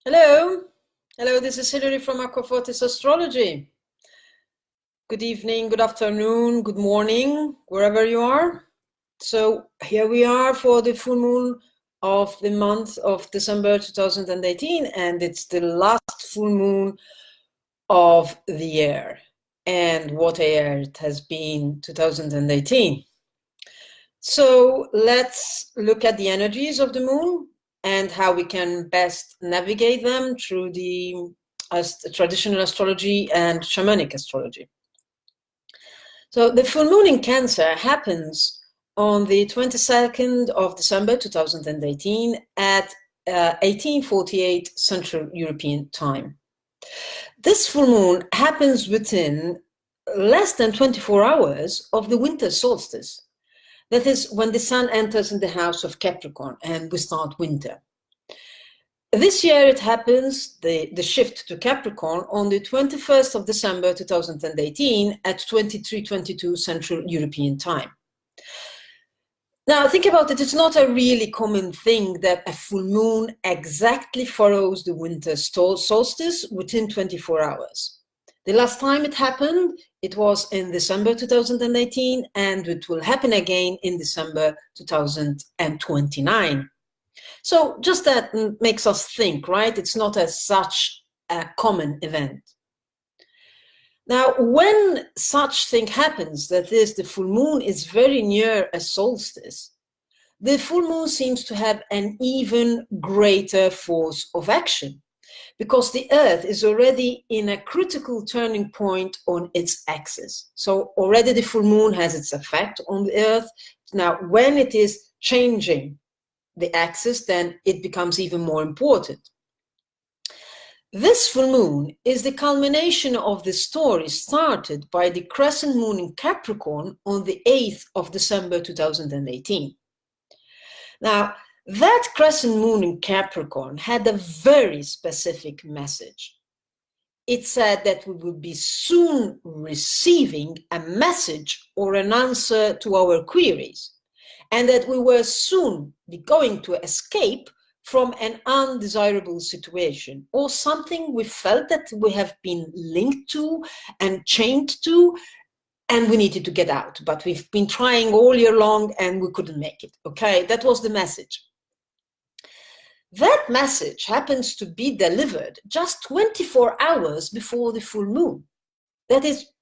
Hello. Hello, this is Hilary from AcquafortisAstrology. Good evening, good afternoon, good morning, wherever you are. So here we are for the full moon of the month of December 2018, and it's the last full moon of the year. And what a year it has been, 2018. So let's look at the energies of the moon and how we can best navigate them through the traditional astrology and shamanic astrology. So the full moon in Cancer happens on the 22nd of December 2018 at 1848 Central European Time. This full moon happens within less than 24 hours of the winter solstice. That is when the sun enters in the house of Capricorn and we start winter. This year it happens, the shift to Capricorn, on the 21st of December 2018 at 23:22 Central European Time. Now think about it, it's not a really common thing that a full moon exactly follows the winter solstice within 24 hours. The last time it happened, it was in December 2018, and it will happen again in December 2029. So just that makes us think, right? It's not such a common event. Now, when such thing happens, that is, the full moon is very near a solstice, the full moon seems to have an even greater force of action, because the Earth is already in a critical turning point on its axis. So already the full moon has its effect on the Earth. Now, when it is changing the axis, then it becomes even more important. This full moon is the culmination of the story started by the crescent moon in Capricorn on the 8th of December 2018. Now, that crescent moon in Capricorn had a very specific message. It said that we would be soon receiving a message or an answer to our queries, and that we were soon going to escape from an undesirable situation or something we felt that we have been linked to and chained to, and we needed to get out. But we've been trying all year long and we couldn't make it. Okay, that was the message. That message happens to be delivered just 24 hours before the full moon. That is,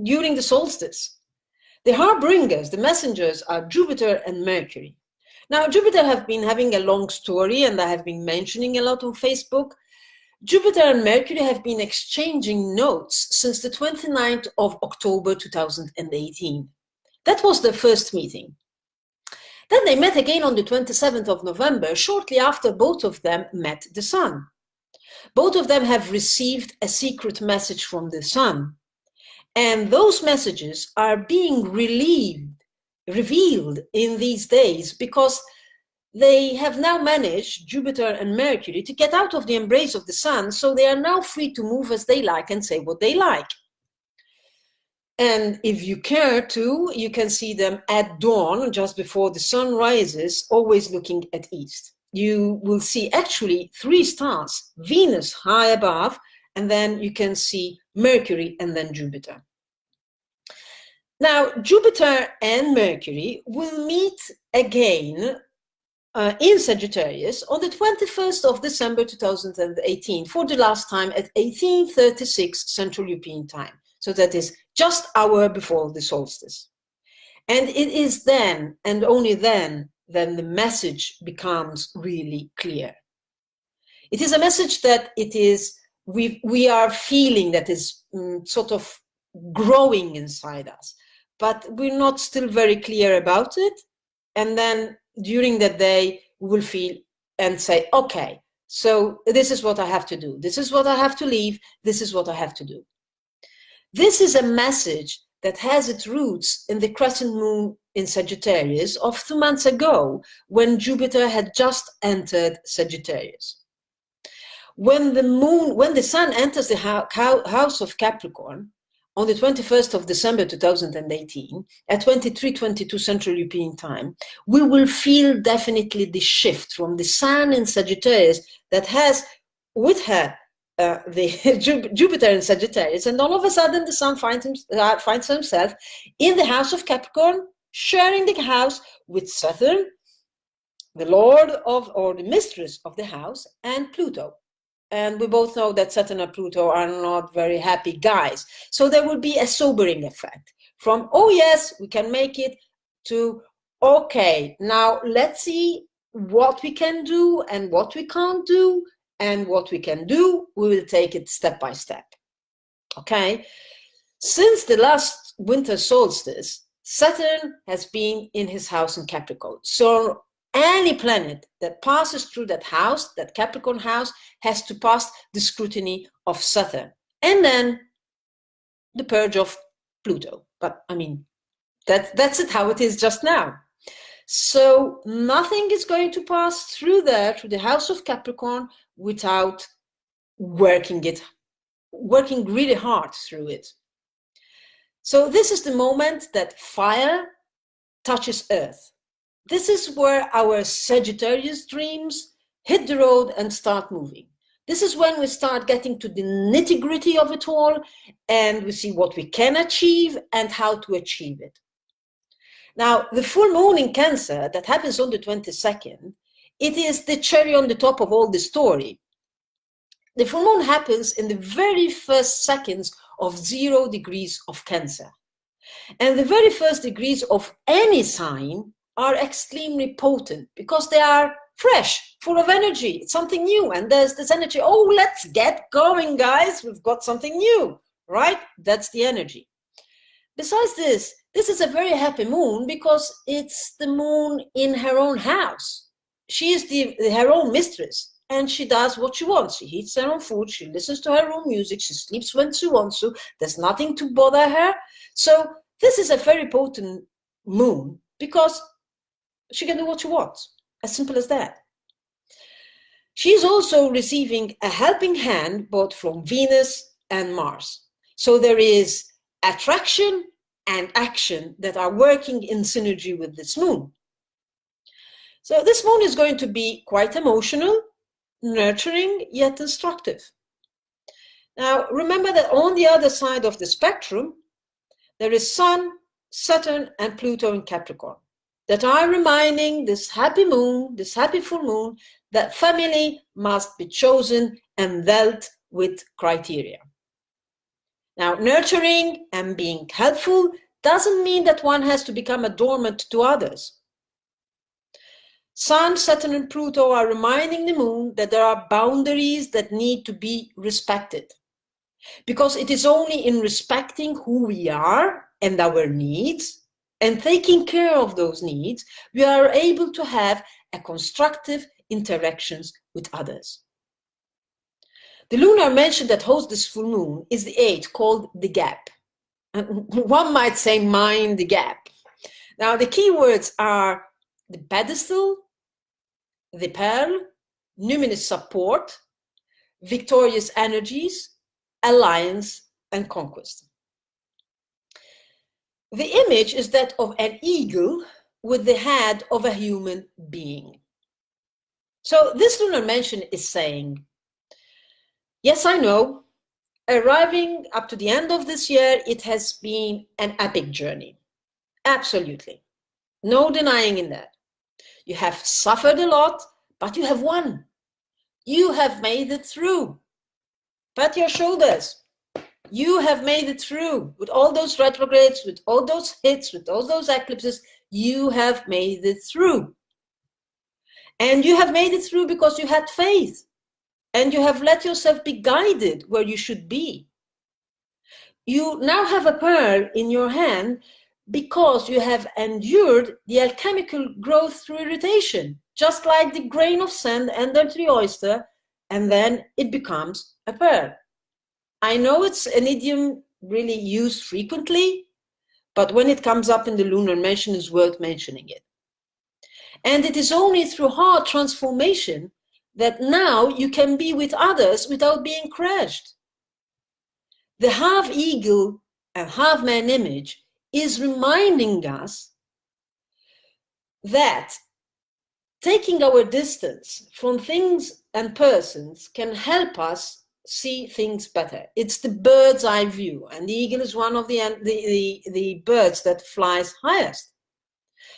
during the solstice. The harbingers, the messengers, are Jupiter and Mercury. Now, Jupiter have been having a long story, and I have been mentioning a lot on Facebook. Jupiter and Mercury have been exchanging notes since the 29th of October 2018. That was their first meeting. Then they met again on the 27th of November, shortly after both of them met the Sun. Both of them have received a secret message from the Sun. And those messages are being revealed in these days because they have now managed, Jupiter and Mercury, to get out of the embrace of the Sun, so they are now free to move as they like and say what they like. And if you care to, you can see them at dawn, just before the sun rises, always looking at east. You will see actually 3 stars, Venus high above, and then you can see Mercury and then Jupiter. Now, Jupiter and Mercury will meet again in Sagittarius on the 21st of December 2018 for the last time at 1836 Central European Time. So that is just an hour before the solstice. And it is then, and only then the message becomes really clear. It is a message that we are feeling that is sort of growing inside us, but we're not still very clear about it. And then during that day, we will feel and say, okay, so this is what I have to do. This is what I have to leave. This is what I have to do. This is a message that has its roots in the crescent moon in Sagittarius of 2 months ago, when Jupiter had just entered Sagittarius. When the Sun enters the house of Capricorn on the 21st of December 2018 at 23:22 Central European Time, we will feel definitely the shift from the Sun in Sagittarius that has with her the Jupiter in Sagittarius, and all of a sudden the Sun finds himself in the house of Capricorn, sharing the house with Saturn, the Lord of, or the mistress of the house, and Pluto. And we both know that Saturn and Pluto are not very happy guys. So there will be a sobering effect from, oh yes, we can make it, to, okay, now let's see what we can do and what we can't do, and what we can do, we will take it step by step. Okay? Since the last winter solstice, Saturn has been in his house in Capricorn. So any planet that passes through that house, that Capricorn house, has to pass the scrutiny of Saturn. And then the purge of Pluto. But I mean, that's it, how it is just now. So nothing is going to pass through there, through the house of Capricorn, without working really hard through it. So this is the moment that fire touches earth. This is where our Sagittarius dreams hit the road and start moving. This is when we start getting to the nitty-gritty of it all, and we see what we can achieve and how to achieve it. Now, the full moon in Cancer that happens on the 22nd, it is the cherry on the top of all the story. The full moon happens in the very first seconds of 0 degrees of Cancer. And the very first degrees of any sign are extremely potent because they are fresh, full of energy. It's something new. And there's this energy, oh, let's get going, guys. We've got something new, right? That's the energy. Besides this, this is a very happy moon because it's the moon in her own house. She is her own mistress, and she does what she wants. She eats her own food, she listens to her own music, she sleeps when she wants to. There's nothing to bother her. So this is a very potent moon because she can do what she wants. As simple as that. She is also receiving a helping hand both from Venus and Mars. So there is attraction and action that are working in synergy with this moon. So this moon is going to be quite emotional, nurturing, yet instructive. Now, remember that on the other side of the spectrum, there is Sun, Saturn, and Pluto in Capricorn that are reminding this happy moon, this happy full moon, that family must be chosen and dealt with criteria. Now, nurturing and being helpful doesn't mean that one has to become a doormat to others. Sun, Saturn, and Pluto are reminding the moon that there are boundaries that need to be respected. Because it is only in respecting who we are and our needs and taking care of those needs, we are able to have a constructive interactions with others. The lunar mansion that hosts this full moon is the 8 called the gap. And one might say mind the gap. Now the key words are the pedestal, the pearl, numinous support, victorious energies, alliance, and conquest. The image is that of an eagle with the head of a human being. So this lunar mansion is saying, yes, I know, arriving up to the end of this year, it has been an epic journey. Absolutely. No denying in that. You have suffered a lot, but you have won. You have made it through. Pat your shoulders. You have made it through. With all those retrogrades, with all those hits, with all those eclipses, you have made it through. And you have made it through because you had faith. And you have let yourself be guided where you should be. You now have a pearl in your hand because you have endured the alchemical growth through irritation, just like the grain of sand entered the oyster, and then it becomes a pearl. I know it's an idiom really used frequently, but when it comes up in the lunar mansion, it's worth mentioning it. And it is only through hard transformation that now you can be with others without being crushed. The half eagle and half man image is reminding us that taking our distance from things and persons can help us see things better. It's the bird's eye view, and the eagle is one of the birds that flies highest.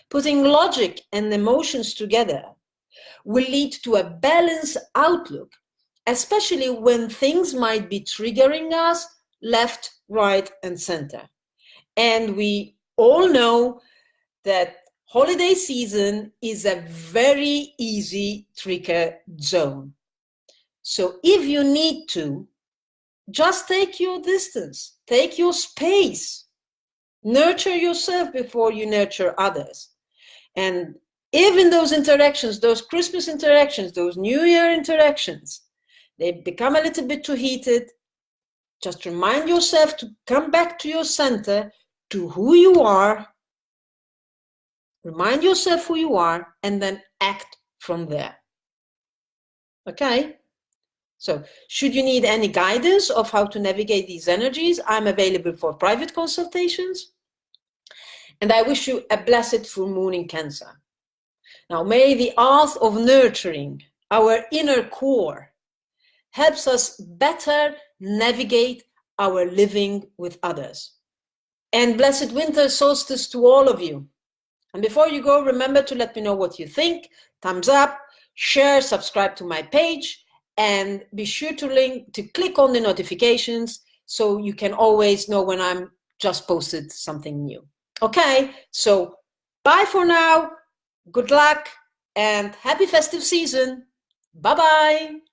Putting logic and emotions together will lead to a balanced outlook, especially when things might be triggering us left, right, and center. And we all know that holiday season is a very easy trigger zone. So if you need to, just take your distance, take your space, nurture yourself before you nurture others. And if in those interactions, those Christmas interactions, those New Year interactions, they become a little bit too heated, just remind yourself to come back to your center, to who you are. Remind yourself who you are, and then act from there. Okay? So, should you need any guidance of how to navigate these energies, I'm available for private consultations. And I wish you a blessed full moon in Cancer. Now, may the art of nurturing our inner core helps us better navigate our living with others. And blessed winter solstice to all of you. And before you go, remember to let me know what you think. Thumbs up, share, subscribe to my page, and be sure to click on the notifications so you can always know when I'm just posted something new. Okay, so bye for now. Good luck and happy festive season. Bye-bye.